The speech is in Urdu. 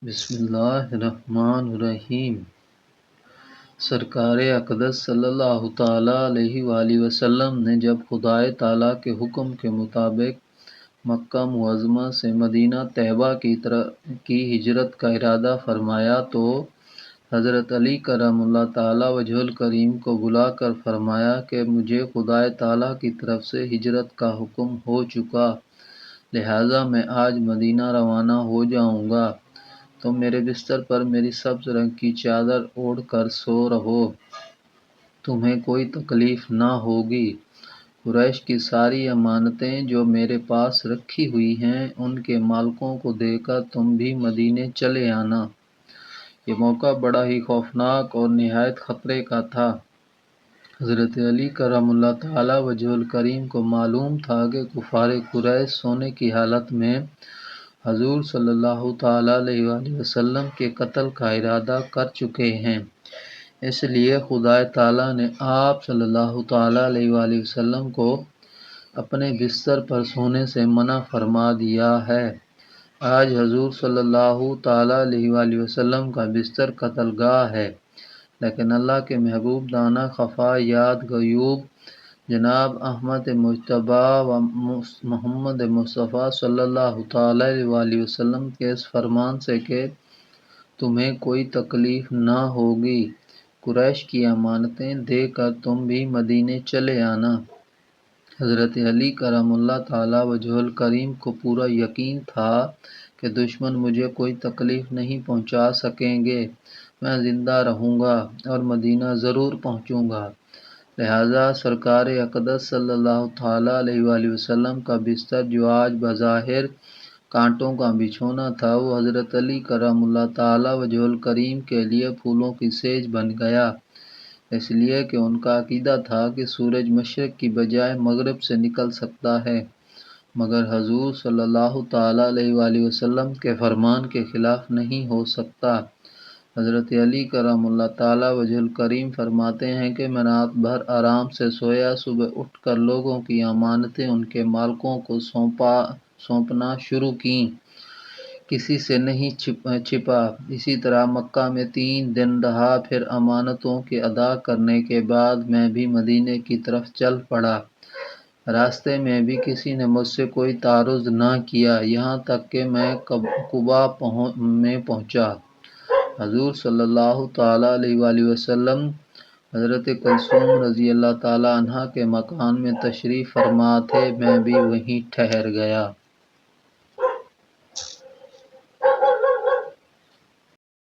بسم اللہ الرحمن الرحیم۔ سرکار اقدس صلی اللہ تعالیٰ علیہ وآلہ وسلم نے جب خدائے تعالیٰ کے حکم کے مطابق مکہ معظمہ سے مدینہ طیبہ کی ہجرت کا ارادہ فرمایا تو حضرت علی کرم اللہ تعالیٰ وجہ الکریم کو بلا کر فرمایا کہ مجھے خدائے تعالیٰ کی طرف سے ہجرت کا حکم ہو چکا، لہٰذا میں آج مدینہ روانہ ہو جاؤں گا۔ تم میرے بستر پر میری سبز رنگ کی چادر اوڑھ کر سو رہو، تمہیں کوئی تکلیف نہ ہوگی۔ قریش کی ساری امانتیں جو میرے پاس رکھی ہوئی ہیں ان کے مالکوں کو دے کر تم بھی مدینے چلے آنا۔ یہ موقع بڑا ہی خوفناک اور نہایت خطرے کا تھا۔ حضرت علی کرم اللہ تعالیٰ وجہ الکریم کو معلوم تھا کہ کفار قریش سونے کی حالت میں حضور صلی اللہ تعالیٰ علیہ وآلہ وسلم کے قتل کا ارادہ کر چکے ہیں، اس لیے خدا تعالیٰ نے آپ صلی اللہ تعالیٰ علیہ وآلہ وسلم کو اپنے بستر پر سونے سے منع فرما دیا ہے۔ آج حضور صلی اللہ تعالیٰ علیہ وآلہ وسلم کا بستر قتل گاہ ہے، لیکن اللہ کے محبوب دانا خفا یاد غیوب جناب احمد مجتبیٰ و محمد مصطفیٰ صلی اللہ تعالیٰ علیہ وآلہ وسلم کے اس فرمان سے کہ تمہیں کوئی تکلیف نہ ہوگی، قریش کی امانتیں دے کر تم بھی مدینے چلے آنا۔ حضرت علی کرم اللہ تعالیٰ وجہ الکریم کو پورا یقین تھا کہ دشمن مجھے کوئی تکلیف نہیں پہنچا سکیں گے، میں زندہ رہوں گا اور مدینہ ضرور پہنچوں گا۔ لہٰذا سرکار اقدس صلی اللہ تعالیٰ علیہ وآلہ وسلم کا بستر جو آج بظاہر کانٹوں کا بچھونا تھا، وہ حضرت علی کرم اللہ تعالیٰ وجہ الکریم کے لیے پھولوں کی سیج بن گیا، اس لیے کہ ان کا عقیدہ تھا کہ سورج مشرق کی بجائے مغرب سے نکل سکتا ہے، مگر حضور صلی اللہ تعالیٰ علیہ وآلہ وسلم کے فرمان کے خلاف نہیں ہو سکتا۔ حضرت علی کرم اللہ تعالیٰ وجہ الکریم فرماتے ہیں کہ میں رات بھر آرام سے سویا، صبح اٹھ کر لوگوں کی امانتیں ان کے مالکوں کو سونپنا شروع کیں، کسی سے نہیں چھپا۔ اسی طرح مکہ میں 3 دن رہا، پھر امانتوں کے ادا کرنے کے بعد میں بھی مدینے کی طرف چل پڑا۔ راستے میں بھی کسی نے مجھ سے کوئی تعارض نہ کیا، یہاں تک کہ میں قباء میں پہنچا۔ حضور صلی اللہ تعالیٰ علیہ وآلہ وسلم حضرت کلثوم رضی اللہ تعالیٰ عنہا کے مکان میں تشریف فرما تھے، میں بھی وہیں ٹھہر گیا۔